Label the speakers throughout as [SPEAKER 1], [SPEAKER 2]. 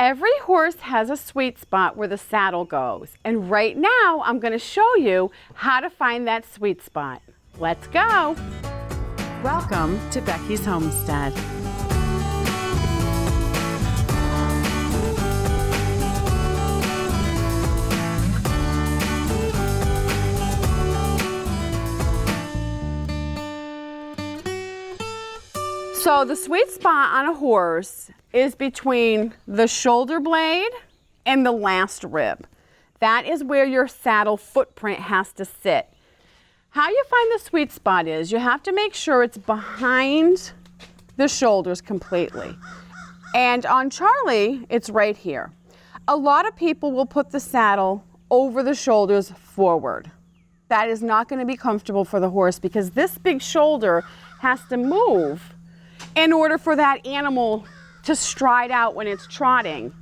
[SPEAKER 1] Every horse has a sweet spot where the saddle goes, and right now I'm going to show you how to find that sweet spot. Let's go! Welcome to Becky's Homestead. So the sweet spot on a horse is between the shoulder blade and the last rib. That is where your saddle footprint has to sit. How you find the sweet spot is you have to make sure it's behind the shoulders completely. And on Charlie, it's right here. A lot of people will put the saddle over the shoulders forward. That is not going to be comfortable for the horse because this big shoulder has to move in order for that animal to stride out when it's trotting.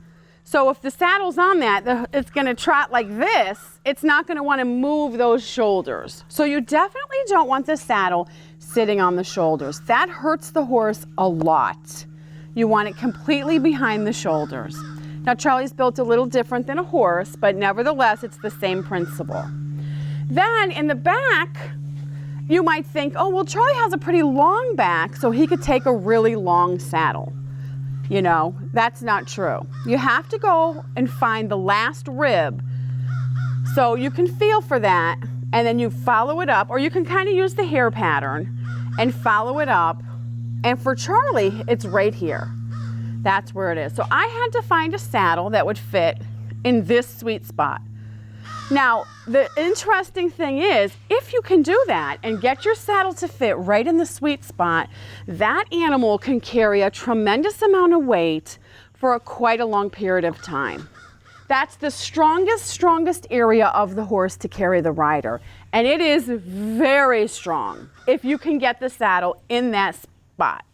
[SPEAKER 1] So if the saddle's on that, it's going to trot like this, it's not going to want to move those shoulders. So you definitely don't want the saddle sitting on the shoulders. That hurts the horse a lot. You want it completely behind the shoulders. Now Charlie's built a little different than a horse, but nevertheless it's the same principle. Then in the back, you might think, oh, well, Charlie has a pretty long back, so he could take a really long saddle. You know, that's not true. You have to go and find the last rib. So you can feel for that, and then you follow it up, or you can kind of use the hair pattern and follow it up. And for Charlie, it's right here. That's where it is. So I had to find a saddle that would fit in this sweet spot. Now, the interesting thing is, if you can do that and get your saddle to fit right in the sweet spot, that animal can carry a tremendous amount of weight for quite a long period of time. That's the strongest area of the horse to carry the rider. And it is very strong if you can get the saddle in that spot.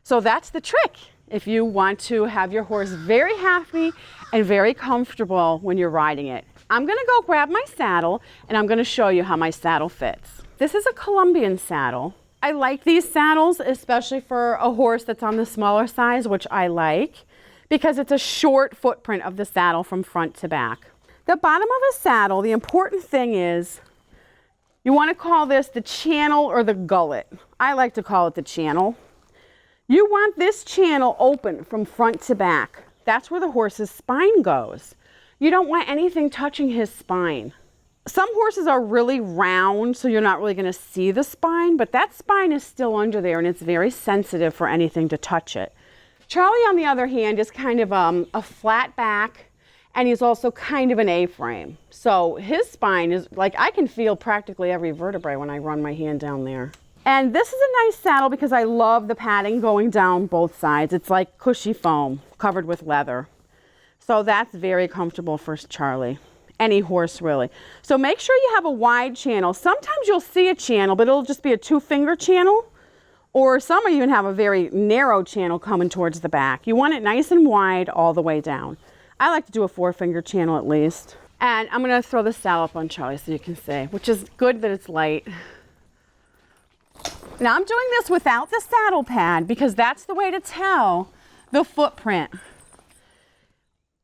[SPEAKER 1] So that's the trick if you want to have your horse very happy and very comfortable when you're riding it. I'm going to go grab my saddle and I'm going to show you how my saddle fits. This is a Colombian saddle. I like these saddles, especially for a horse that's on the smaller size, which I like, because it's a short footprint of the saddle from front to back. The bottom of a saddle, the important thing is, you want to call this the channel or the gullet. I like to call it the channel. You want this channel open from front to back. That's where the horse's spine goes. You don't want anything touching his spine. Some horses are really round, so you're not really going to see the spine, but that spine is still under there and it's very sensitive for anything to touch it. Charlie, on the other hand, is kind of a flat back, and he's also kind of an A-frame. So his spine is like, I can feel practically every vertebrae when I run my hand down there. And this is a nice saddle because I love the padding going down both sides. It's like cushy foam covered with leather. So that's very comfortable for Charlie, any horse really. So make sure you have a wide channel. Sometimes you'll see a channel, but it'll just be a 2-finger channel, or some even have a very narrow channel coming towards the back. You want it nice and wide all the way down. I like to do a 4-finger channel at least. And I'm going to throw the saddle up on Charlie so you can see, which is good that it's light. Now I'm doing this without the saddle pad because that's the way to tell the footprint.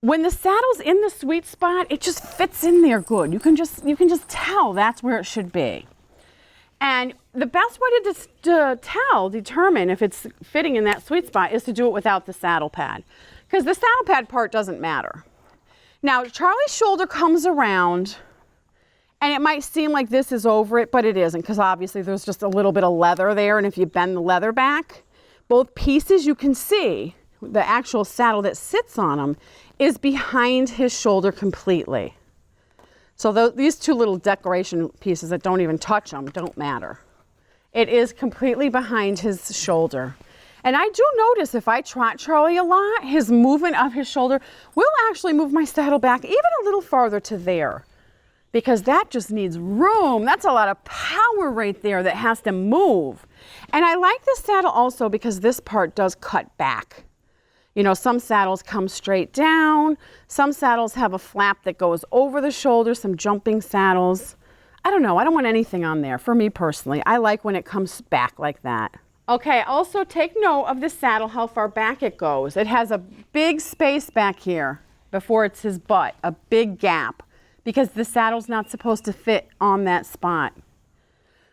[SPEAKER 1] When the saddle's in the sweet spot, it just fits in there good. You can just tell that's where it should be. And the best way to determine if it's fitting in that sweet spot is to do it without the saddle pad, because the saddle pad part doesn't matter. Now, Charlie's shoulder comes around, and it might seem like this is over it, but it isn't, because obviously there's just a little bit of leather there, and if you bend the leather back, both pieces you can see, the actual saddle that sits on them, is behind his shoulder completely. So these two little decoration pieces that don't even touch them don't matter. It is completely behind his shoulder. And I do notice if I trot Charlie a lot, his movement of his shoulder will actually move my saddle back even a little farther to there, because that just needs room. That's a lot of power right there that has to move. And I like this saddle also because this part does cut back. You know, some saddles come straight down. Some saddles have a flap that goes over the shoulder, some jumping saddles. I don't know, I don't want anything on there. For me personally, I like when it comes back like that. Okay, also take note of the saddle, how far back it goes. It has a big space back here before it's his butt, a big gap, because the saddle's not supposed to fit on that spot.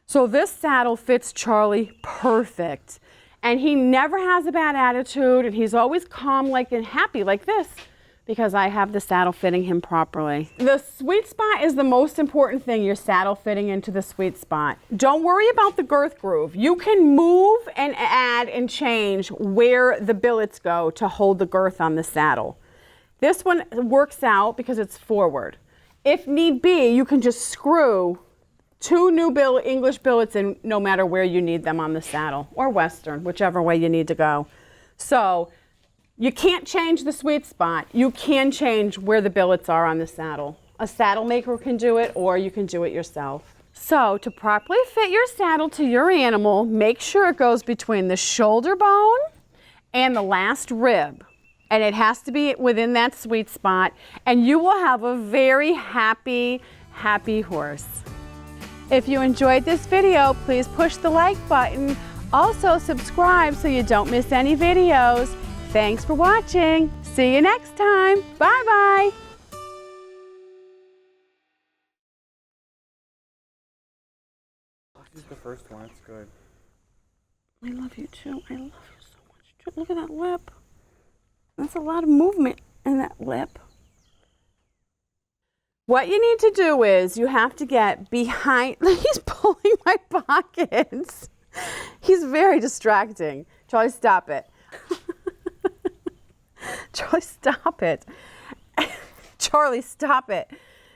[SPEAKER 1] So this saddle fits Charlie perfect. And he never has a bad attitude, and he's always calm and happy like this, because I have the saddle fitting him properly. The sweet spot is the most important thing, your saddle fitting into the sweet spot. Don't worry about the girth groove. You can move and add and change where the billets go to hold the girth on the saddle. This one works out because it's forward. If need be, you can just screw 2 new English billets in no matter where you need them on the saddle, or Western, whichever way you need to go. So you can't change the sweet spot. You can change where the billets are on the saddle. A saddle maker can do it, or you can do it yourself. So to properly fit your saddle to your animal, make sure it goes between the shoulder bone and the last rib. And it has to be within that sweet spot, and you will have a very happy, happy horse. If you enjoyed this video, please push the like button. Also subscribe so you don't miss any videos. Thanks for watching. See you next time. Bye-bye.
[SPEAKER 2] This is the first one. It's good.
[SPEAKER 1] I love you too. I love you so much. Look at that lip. That's a lot of movement in that lip. What you need to do is you have to get behind. He's pulling my pockets. He's very distracting. Charlie, stop it. Charlie, stop it. Charlie, stop it.